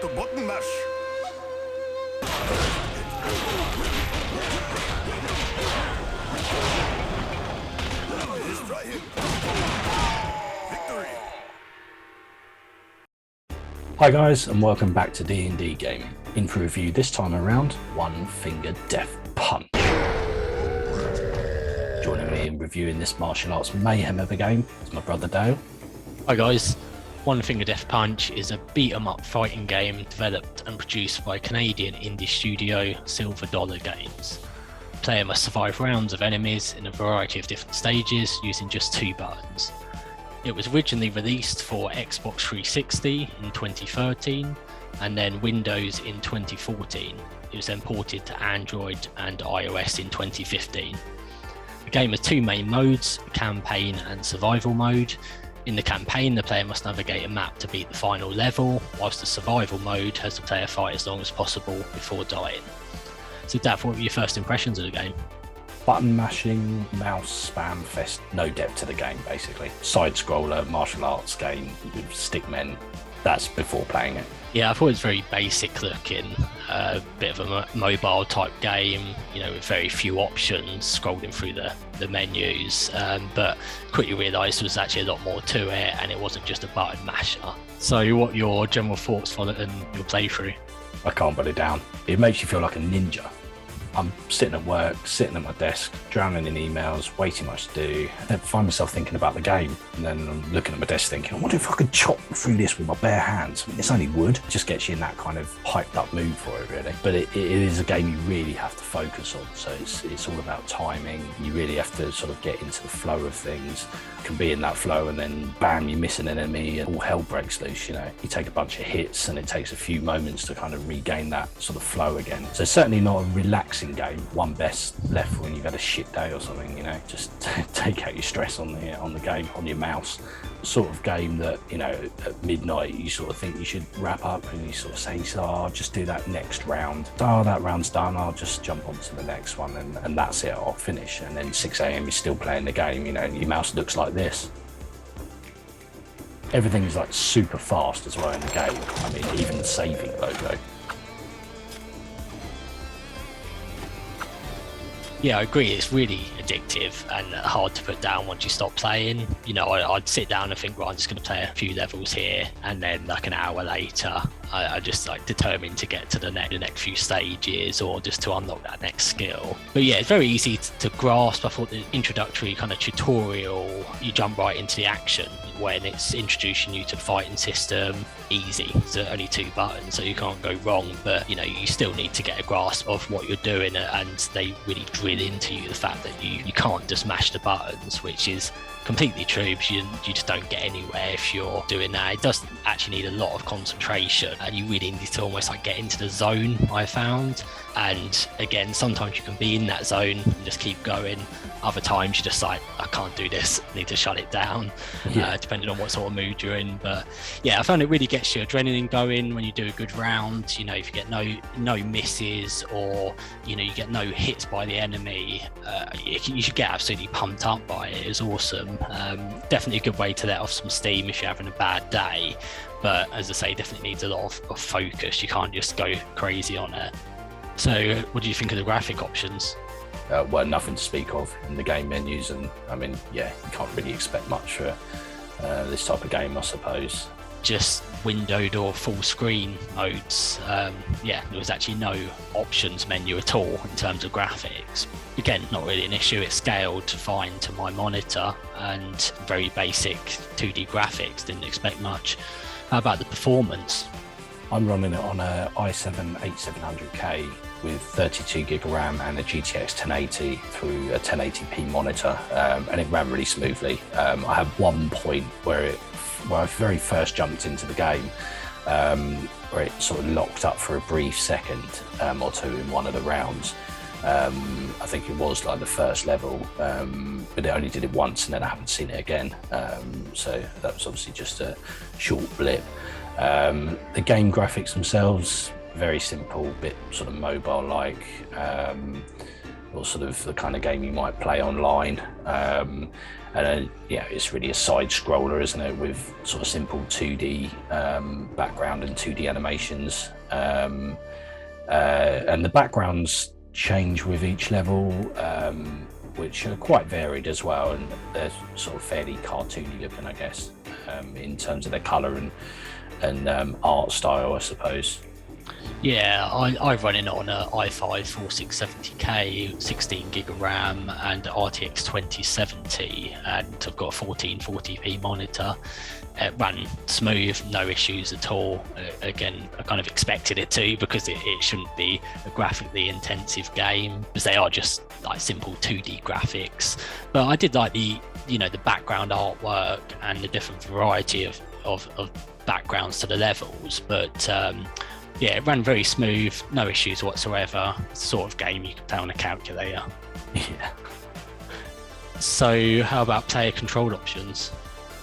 to button mash. Let's try him. Victory. Hi guys, and welcome back to D&D Gaming. In for review this time around, One Finger Death Punch. Joining me in reviewing this martial arts mayhem of a game is my brother Dale. Hi guys, One Finger Death Punch is a beat-em-up fighting game developed and produced by Canadian indie studio Silver Dollar Games. The player must survive rounds of enemies in a variety of different stages using just 2 buttons. It was originally released for Xbox 360 in 2013 and then Windows in 2014. It was then ported to Android and iOS in 2015. The game has 2 main modes, campaign and survival mode. In the campaign, the player must navigate a map to beat the final level, whilst the survival mode has the player fight as long as possible before dying. So Dav, what were your first impressions of the game? Button mashing, mouse spam fest, no depth to the game basically. Side scroller, martial arts game with stickmen, that's before playing it. Yeah, I thought it was very basic looking, a bit of a mobile type game, with very few options, scrolling through the menus, but quickly realised there was actually a lot more to it and it wasn't just a button masher. So what are your general thoughts following your playthrough? I can't put it down. It makes you feel like a ninja. I'm sitting at work, sitting at my desk, drowning in emails, way too much to do. I find myself thinking about the game, and then I'm looking at my desk thinking, I wonder if I could chop through this with my bare hands. I mean, it's only wood. It just gets you in that kind of hyped up mood for it, really. But it is a game you really have to focus on. So it's all about timing. You really have to sort of get into the flow of things. You can be in that flow and then bam, you miss an enemy and all hell breaks loose, You take a bunch of hits and it takes a few moments to kind of regain that sort of flow again. So certainly not a relaxing game. One best left when you've had a shit day or something, just take out your stress on the game, on your mouse. The sort of game that, at midnight you sort of think you should wrap up and you sort of say, I'll just do that next round. That round's done, I'll just jump on to the next one and that's it, I'll finish. And then 6 AM you're still playing the game, and your mouse looks like this. Everything's like super fast as well in the game. I mean, even the saving logo. Yeah, I agree. It's really addictive and hard to put down once you stop playing. I'd sit down and think, right, I'm just going to play a few levels here, and then like an hour later, I just determined to get to the next few stages or just to unlock that next skill. But yeah, it's very easy to grasp. I thought the introductory kind of tutorial, you jump right into the action when it's introducing you to the fighting system. Easy. So only 2 buttons, so you can't go wrong. But you still need to get a grasp of what you're doing, and they really drill into you the fact that you can't just mash the buttons, which is completely true, because you just don't get anywhere if you're doing that. It does actually need a lot of concentration, and you really need to almost get into the zone, I found. And again, sometimes you can be in that zone and just keep going. Other times you're just I can't do this, I need to shut it down, depending on what sort of mood you're in. But yeah, I found it really gets your adrenaline going when you do a good round. If you get no misses, or you get no hits by the enemy, you should get absolutely pumped up by it. It's awesome. Definitely a good way to let off some steam if you're having a bad day. But as I say, definitely needs a lot of focus. You can't just go crazy on it. So what do you think of the graphic options? Well, nothing to speak of in the game menus, and I mean, yeah, you can't really expect much for this type of game, I suppose. Just windowed or full screen modes. There was actually no options menu at all in terms of graphics. Again, not really an issue. It's scaled fine to my monitor and very basic 2D graphics. Didn't expect much. How about the performance? I'm running it on a i7 8700K with 32 gig of RAM and a GTX 1080 through a 1080p monitor, and it ran really smoothly. I had one point where I very first jumped into the game, where it sort of locked up for a brief second or two in one of the rounds. I think it was the first level, but it only did it once and then I haven't seen it again. So that was obviously just a short blip. The game graphics themselves, very simple, bit sort of mobile-like. or sort of the kind of game you might play online. It's really a side scroller, isn't it, with sort of simple 2D background and 2D animations. And the backgrounds change with each level, which are quite varied as well, and they're sort of fairly cartoony looking, I guess, in terms of their colour and art style, I suppose. Yeah, I run it on a i5 4670K, 16 gig of RAM, and RTX 2070, and I've got a 1440p monitor. It ran smooth, no issues at all. Again, I kind of expected it to, because it shouldn't be a graphically intensive game, because they are just like simple 2D graphics. But I did like the background artwork and the different variety of backgrounds to the levels. But yeah, it ran very smooth, no issues whatsoever. It's the sort of game you can play on a calculator. Yeah. So how about player control options?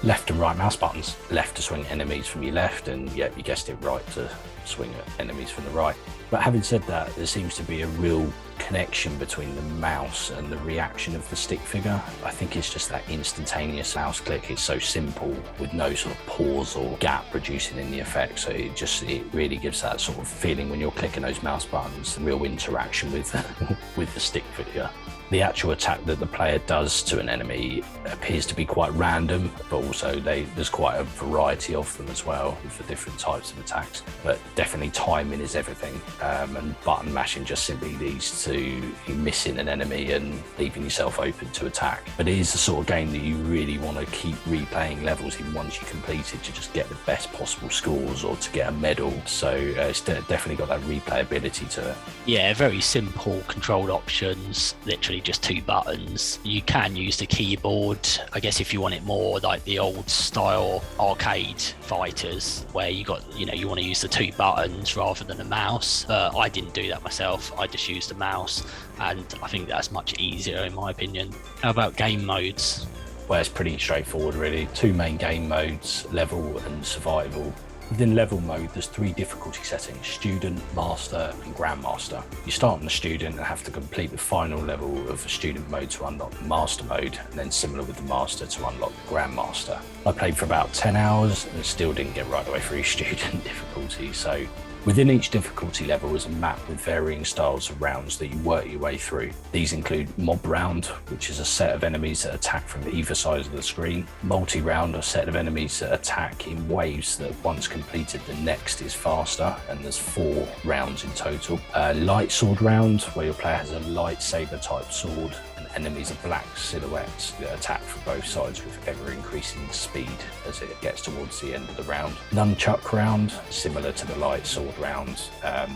Left and right mouse buttons. Left to swing enemies from your left, and yeah, you guessed it, right to swing at enemies from the right. But having said that, there seems to be a real connection between the mouse and the reaction of the stick figure. I think it's just that instantaneous mouse click. It's so simple, with no sort of pause or gap producing in the effect. So it really gives that sort of feeling when you're clicking those mouse buttons, real interaction with the stick figure. The actual attack that the player does to an enemy appears to be quite random, but also there's quite a variety of them as well for different types of attacks. But definitely timing is everything, and button mashing just simply leads to you missing an enemy and leaving yourself open to attack. But it is the sort of game that you really want to keep replaying levels even once you complete it, to just get the best possible scores or to get a medal. So it's definitely got that replayability to it. Yeah, very simple control options, literally just 2 buttons. You can use the keyboard, I guess, if you want it more like the old style arcade fighters, where you want to use the 2 buttons rather than a mouse. But I didn't do that myself. I just used the mouse, and I think that's much easier in my opinion. How about game modes? Well, it's pretty straightforward really. 2 main game modes, level and survival. Within level mode, there's 3 difficulty settings: student, master and grandmaster. You start on the student and have to complete the final level of the student mode to unlock the master mode, and then similar with the master to unlock the grandmaster. I played for about 10 hours and still didn't get right away through student difficulty. So within each difficulty level is a map with varying styles of rounds that you work your way through. These include mob round, which is a set of enemies that attack from either side of the screen. Multi-round, a set of enemies that attack in waves that once completed, the next is faster, and there's 4 rounds in total. Light sword round, where your player has a lightsaber type sword, and enemies are black silhouettes that attack from both sides with ever increasing speed as it gets towards the end of the round. Nunchuck round, similar to the light sword round,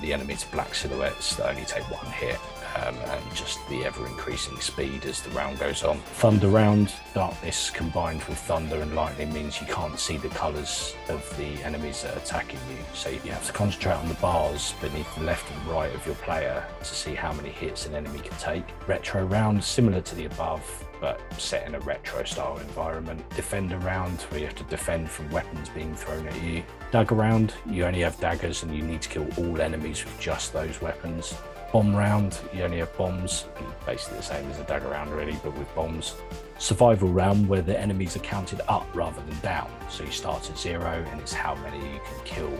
the enemies are black silhouettes that only take 1 hit, and just the ever increasing speed as the round goes on. Thunder round, darkness combined with thunder and lightning means you can't see the colours of the enemies that are attacking you, so you have to concentrate on the bars beneath the left and right of your player to see how many hits an enemy can take. Retro round, similar to the above, but set in a retro style environment. Defender round, where you have to defend from weapons being thrown at you. Dagger round, you only have daggers and you need to kill all enemies with just those weapons. Bomb round, you only have bombs, basically the same as a dagger round really, but with bombs. Survival round, where the enemies are counted up rather than down, so you start at 0 and it's how many you can kill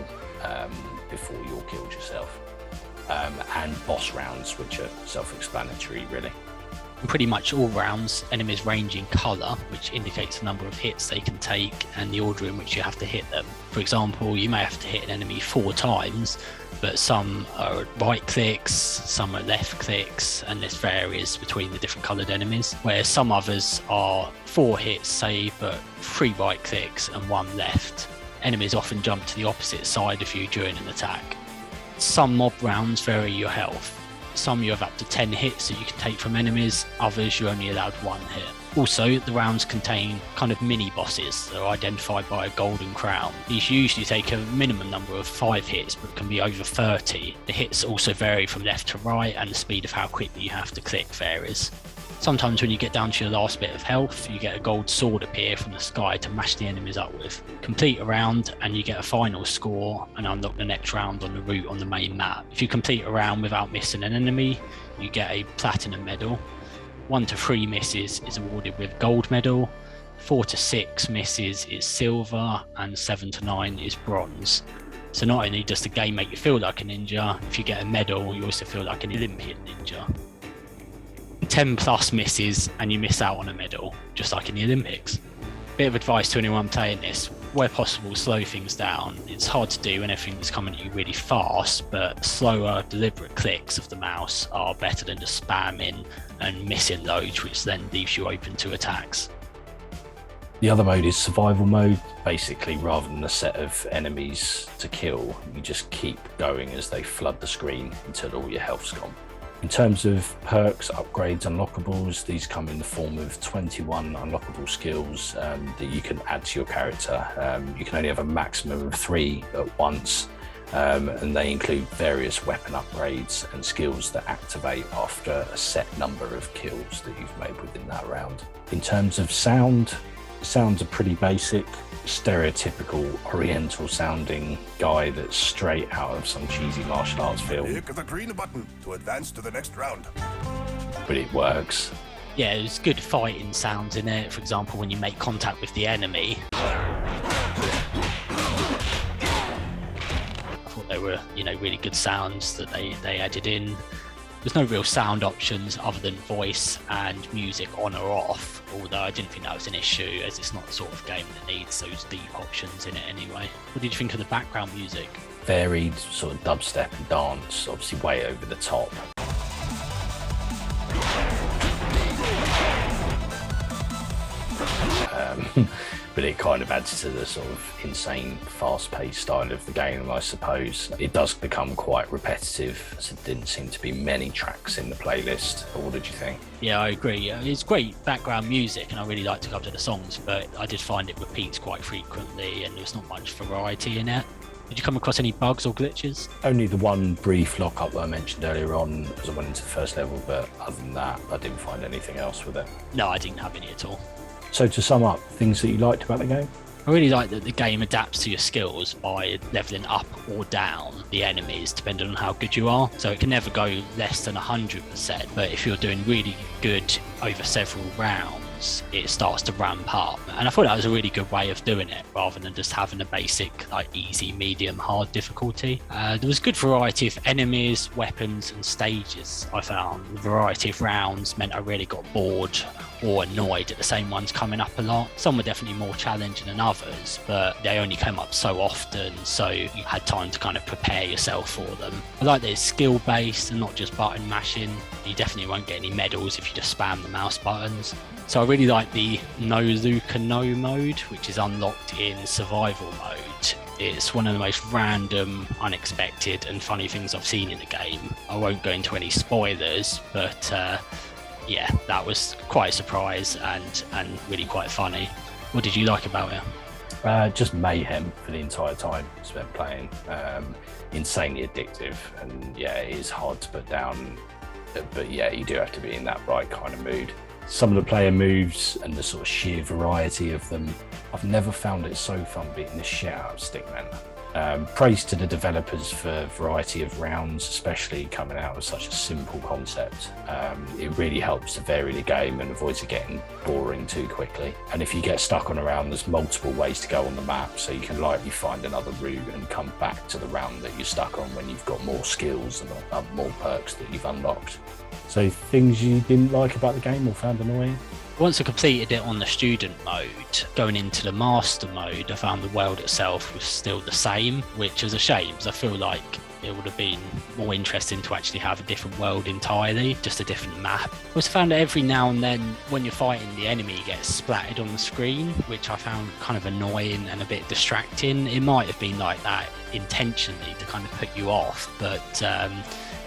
before you're killed yourself. And boss rounds, which are self-explanatory really. In pretty much all rounds, enemies range in colour, which indicates the number of hits they can take and the order in which you have to hit them. For example, you may have to hit an enemy 4 times, but some are right clicks, some are left clicks, and this varies between the different coloured enemies, where some others are 4 hits, say, but 3 right clicks and 1 left. Enemies often jump to the opposite side of you during an attack. Some mob rounds vary your health. Some you have up to 10 hits that you can take from enemies, others you're only allowed 1 hit. Also, the rounds contain kind of mini bosses that are identified by a golden crown. These usually take a minimum number of 5 hits, but can be over 30. The hits also vary from left to right, and the speed of how quickly you have to click varies. Sometimes when you get down to your last bit of health, you get a gold sword appear from the sky to mash the enemies up with. Complete a round and you get a final score and unlock the next round on the route on the main map. If you complete a round without missing an enemy, you get a platinum medal. 1 to 3 misses is awarded with gold medal. 4 to 6 misses is silver, and 7 to 9 is bronze. So not only does the game make you feel like a ninja, if you get a medal, you also feel like an Olympian ninja. 10 plus misses and you miss out on a medal, just like in the Olympics. Bit of advice to anyone playing this: where possible, slow things down. It's hard to do when everything's coming at you really fast, but slower, deliberate clicks of the mouse are better than just spamming and missing loads, which then leaves you open to attacks. The other mode is survival mode. Basically, rather than a set of enemies to kill, you just keep going as they flood the screen until all your health's gone. In terms of perks, upgrades, unlockables, these come in the form of 21 unlockable skills that you can add to your character. You can only have a maximum of 3 at once, and they include various weapon upgrades and skills that activate after a set number of kills that you've made within that round. In terms of sounds are pretty basic. Stereotypical oriental sounding guy that's straight out of some cheesy martial arts film, Click the green button to advance to the next round. but it works. Yeah, there's good fighting sounds in it. For example, when you make contact with the enemy. I thought they were, really good sounds that they added in. There's no real sound options other than voice and music on or off, although I didn't think that was an issue, as it's not the sort of game that needs those deep options in it anyway. What did you think of the background music? Varied sort of dubstep and dance, obviously way over the top. But it kind of adds to the sort of insane, fast-paced style of the game, I suppose. It does become quite repetitive, as there didn't seem to be many tracks in the playlist. But what did you think? Yeah, I agree. It's great background music, and I really like to go up to the songs, but I did find it repeats quite frequently, and there's not much variety in it. Did you come across any bugs or glitches? Only the one brief lock-up that I mentioned earlier on as I went into the first level, but other than that, I didn't find anything else with it. No, I didn't have any at all. So to sum up, things that you liked about the game? I really like that the game adapts to your skills by leveling up or down the enemies depending on how good you are. So it can never go less than 100%, but if you're doing really good over several rounds, it starts to ramp up. And I thought that was a really good way of doing it, rather than just having a basic, like, easy, medium, hard difficulty. There was good variety of enemies, weapons, and stages. I found the variety of rounds meant I really got bored or annoyed at the same ones coming up a lot. Some were definitely more challenging than others, but they only came up so often, so you had time to kind of prepare yourself for them. I like that it's skill based and not just button mashing. You definitely won't get any medals if you just spam the mouse buttons. So I really like the No Luca No mode, which is unlocked in survival mode. It's one of the most random, unexpected and funny things I've seen in the game. I won't go into any spoilers, but yeah, that was quite a surprise and really quite funny. What did you like about it? Just mayhem for the entire time spent playing. Insanely addictive, and yeah, it is hard to put down, but yeah, you do have to be in that right kind of mood. Some of the player moves and the sort of sheer variety of them, I've never found it so fun beating the shit out of Stickman. Praise to the developers for variety of rounds, especially coming out with such a simple concept. It really helps to vary the game and avoids it getting boring too quickly. And if you get stuck on a round, there's multiple ways to go on the map, so you can likely find another route and come back to the round that you're stuck on when you've got more skills and more perks that you've unlocked. So things you didn't like about the game or found annoying? Once I completed it on the student mode, going into the master mode, I found the world itself was still the same, which is a shame, because I feel like it would have been more interesting to actually have a different world entirely, just a different map. I also found that every now and then when you're fighting, the enemy gets splattered on the screen, which I found kind of annoying and a bit distracting. It might have been like that intentionally to kind of put you off, but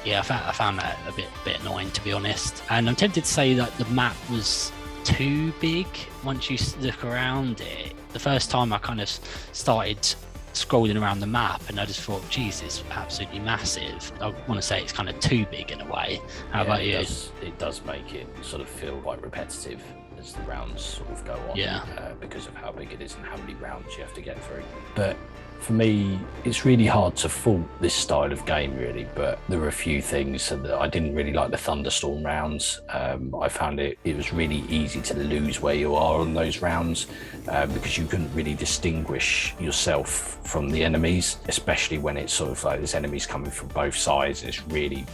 yeah, I found that a bit annoying, to be honest. And I'm tempted to say that the map was too big once you look around it. The first time I kind of started scrolling around the map, and I just thought, geez, it's absolutely massive. I want to say it's kind of too big in a way. How about you? It does make it sort of feel quite repetitive as the rounds sort of go on, because of how big it is and how many rounds you have to get through. But for me, it's really hard to fault this style of game, really, but there were a few things that I didn't really like. The thunderstorm rounds, I found it was really easy to lose where you are on those rounds, because you couldn't really distinguish yourself from the enemies, especially when it's sort of like there's enemies coming from both sides. It's really,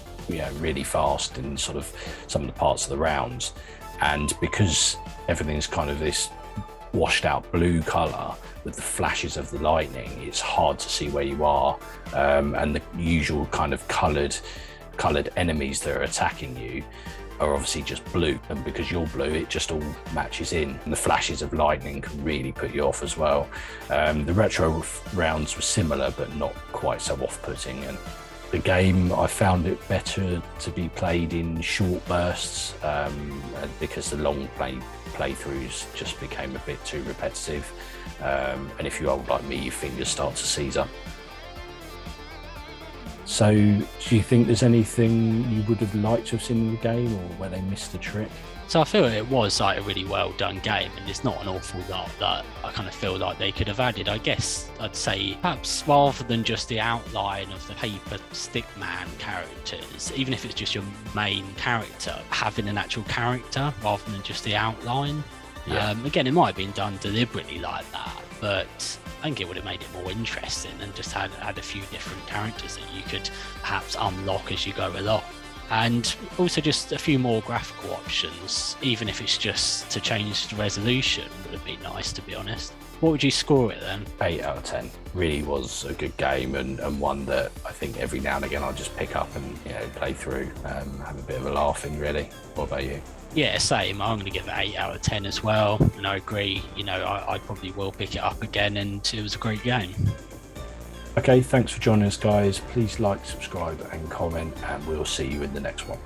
really fast in sort of some of the parts of the rounds. And because everything's kind of this washed out blue colour with the flashes of the lightning, it's hard to see where you are, and the usual kind of coloured enemies that are attacking you are obviously just blue, and because you're blue it just all matches in, and the flashes of lightning can really put you off as well. The retro rounds were similar but not quite so off-putting, and the game, I found it better to be played in short bursts, because the long playthroughs just became a bit too repetitive, and if you're old like me, your fingers start to seize up. So do you think there's anything you would have liked to have seen in the game, or where they missed a trick? So I feel it was like a really well done game, and there's not an awful lot that I kind of feel like they could have added. I guess I'd say perhaps rather than just the outline of the paper stickman characters, even if it's just your main character, having an actual character rather than just the outline. Again, it might have been done deliberately like that, but I think it would have made it more interesting and just had a few different characters that you could perhaps unlock as you go along. And also just a few more graphical options, even if it's just to change the resolution, would have been nice, to be honest. What would you score it then? 8 out of 10. Really was a good game, and one that I think every now and again I'll just pick up and play through, have a bit of a laughing, really. What about you? Yeah, same. I'm going to give it 8 out of 10 as well. And I agree, I probably will pick it up again, and it was a great game. Okay, thanks for joining us, guys. Please like, subscribe and comment, and we'll see you in the next one.